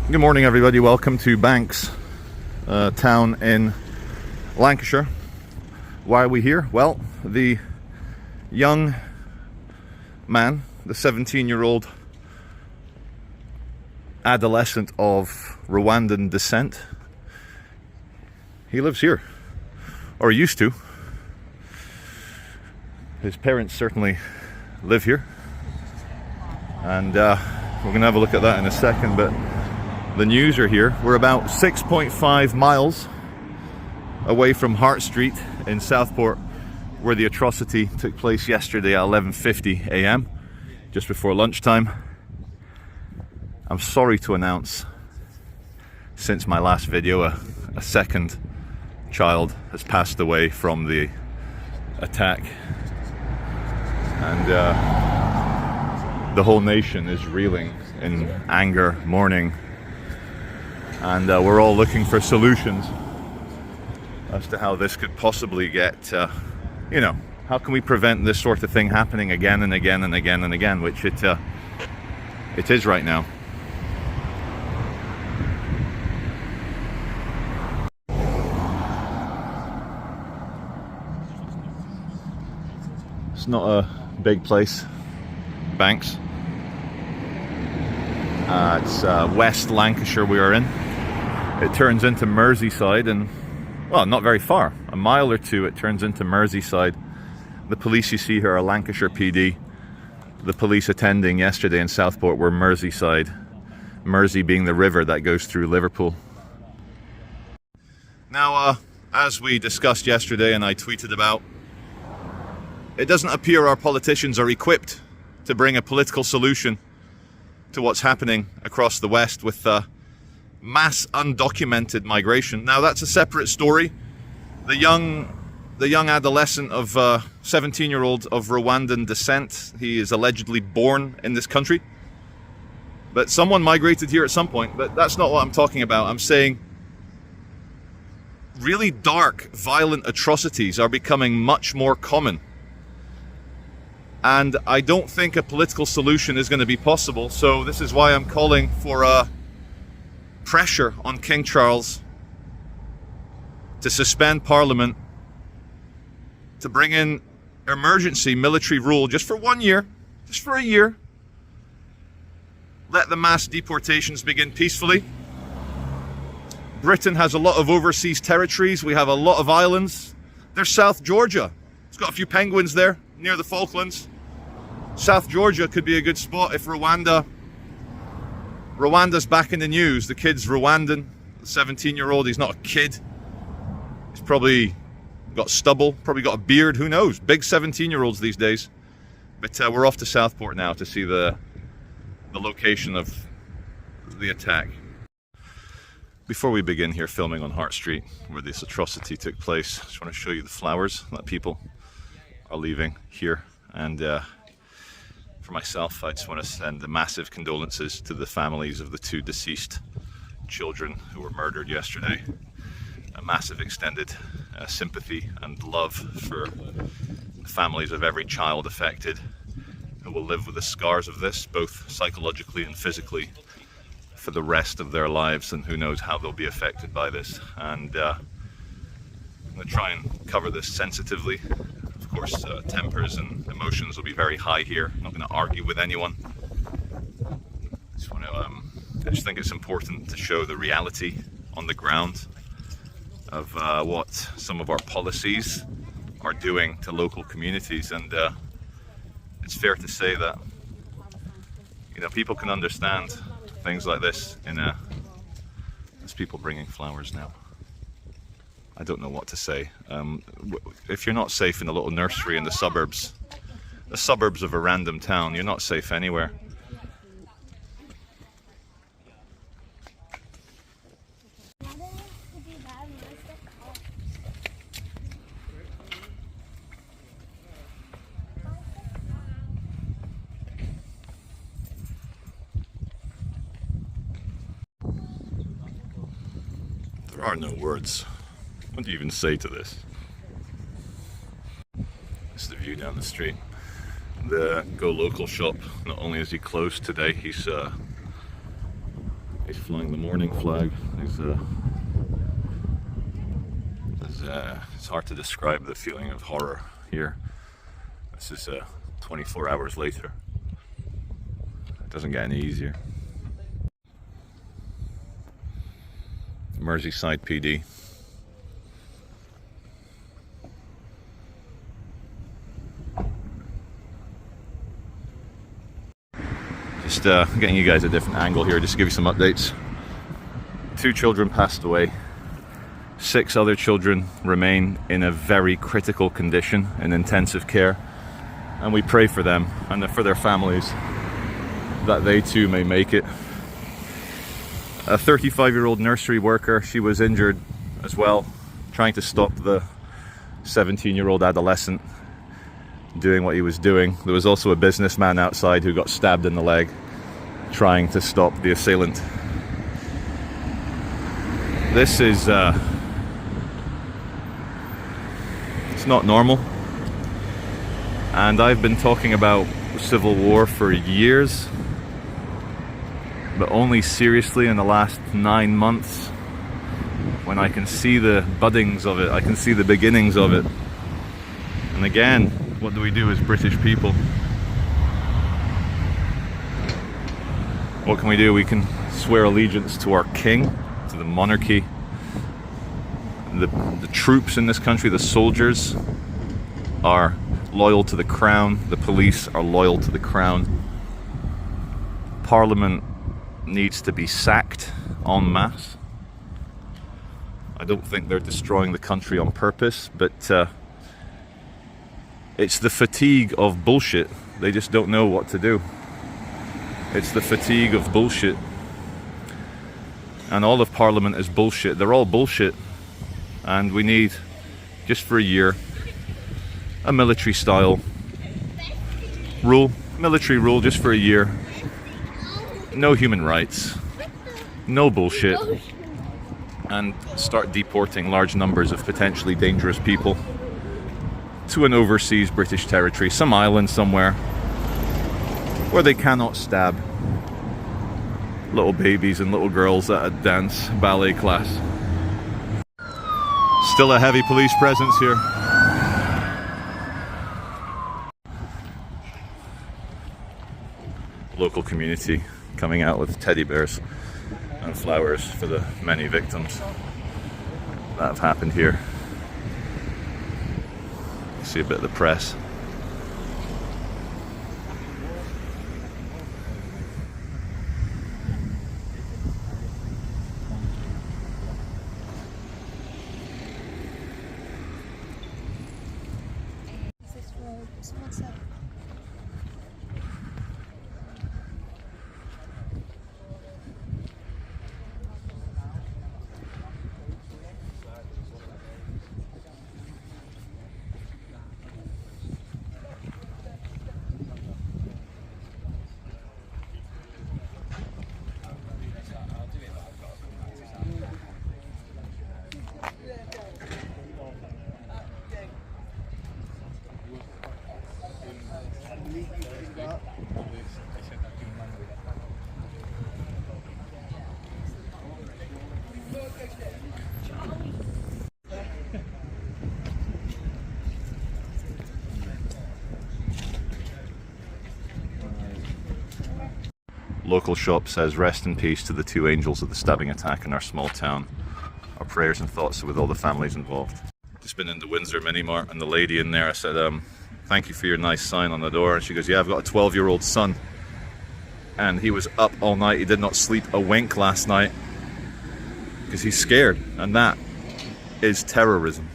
Good morning, everybody. Welcome to Banks town in Lancashire. Why are we here? Well, the young man, the 17-year-old adolescent of Rwandan descent, he lives here, or used to. His parents certainly live here, and we're going to have a look at that in a second, but the news are here. We're about 6.5 miles away from Hart Street in Southport, where the atrocity took place yesterday at 11:50 a.m, just before lunchtime. I'm sorry to announce, since my last video, a second child has passed away from the attack, and the whole nation is reeling in anger, mourning, and we're all looking for solutions as to how this could possibly get, how can we prevent this sort of thing happening again and again and again and again, which it is right now. It's not a big place, Banks. It's West Lancashire we are in. It turns into Merseyside, and well, not very far, a mile or two it turns into Merseyside. The police you see here are Lancashire PD. The police attending yesterday in Southport were Merseyside, Mersey being the river that goes through Liverpool. Now, as we discussed yesterday and I tweeted about, it doesn't appear our politicians are equipped to bring a political solution to what's happening across the West with mass undocumented migration. Now, that's a separate story. The young adolescent of 17-year-old of Rwandan descent, he is allegedly born in this country, but someone migrated here at some point. But that's not what I'm talking about. I'm saying really dark, violent atrocities are becoming much more common. And I don't think a political solution is going to be possible. So this is why I'm calling for pressure on King Charles to suspend Parliament, to bring in emergency military rule just for 1 year, just for a year. Let the mass deportations begin peacefully. Britain has a lot of overseas territories. We have a lot of islands. There's South Georgia. It's got a few penguins there near the Falklands. South Georgia could be a good spot if Rwanda's back in the news. The kid's Rwandan, the 17-year-old, he's not a kid. He's probably got stubble, probably got a beard, who knows? Big 17-year-olds these days. But we're off to Southport now to see the location of the attack. Before we begin here filming on Hart Street, where this atrocity took place, I just want to show you the flowers that people are leaving here. And for myself, I just want to send the massive condolences to the families of the two deceased children who were murdered yesterday. A massive extended sympathy and love for the families of every child affected, who will live with the scars of this, both psychologically and physically, for the rest of their lives, and who knows how they'll be affected by this. And I'm going to try and cover this sensitively. Of course, tempers and emotions will be very high here. I'm not going to argue with anyone. I just think it's important to show the reality on the ground of what some of our policies are doing to local communities. And it's fair to say that people can understand things like this there's people bringing flowers now. I don't know what to say. If you're not safe in a little nursery in the suburbs of a random town, you're not safe anywhere. There are no words. What do you even say to this? This is the view down the street. The Go Local shop, not only is he closed today, he's He's flying the morning flag. It's hard to describe the feeling of horror here. This is 24 hours later. It doesn't get any easier. Merseyside PD. Just getting you guys a different angle here, just to give you some updates. 2 children passed away. 6 other children remain in a very critical condition in intensive care. And we pray for them and for their families that they too may make it. A 35-year-old nursery worker, she was injured as well, trying to stop the 17-year-old adolescent doing what he was doing. There was also a businessman outside who got stabbed in the leg trying to stop the assailant. This is it's not normal, and I've been talking about civil war for years, but only seriously in the last 9 months, when I can see the buddings of it, I can see the beginnings of it. And again, what do we do as British people? What can we do? We can swear allegiance to our king, to the monarchy. The troops in this country, the soldiers, are loyal to the crown. The police are loyal to the crown. Parliament needs to be sacked en masse. I don't think they're destroying the country on purpose, but it's the fatigue of bullshit. They just don't know what to do. It's the fatigue of bullshit. And all of Parliament is bullshit. They're all bullshit. And we need, just for a year, a military style rule, military rule just for a year. No human rights, no bullshit, and start deporting large numbers of potentially dangerous people to an overseas British territory, some island somewhere, where they cannot stab little babies and little girls at a dance ballet class. Still a heavy police presence here. Local community coming out with teddy bears and flowers for the many victims that have happened here. See a bit of the press. Local shop says, "Rest in peace to the 2 angels of the stabbing attack in our small town. Our prayers and thoughts are with all the families involved." Just been in the Windsor Mini Mart, and the lady in there, I said, "Thank you for your nice sign on the door." And she goes, "Yeah, I've got a 12-year-old son, and he was up all night. He did not sleep a wink last night because he's scared, and that is terrorism."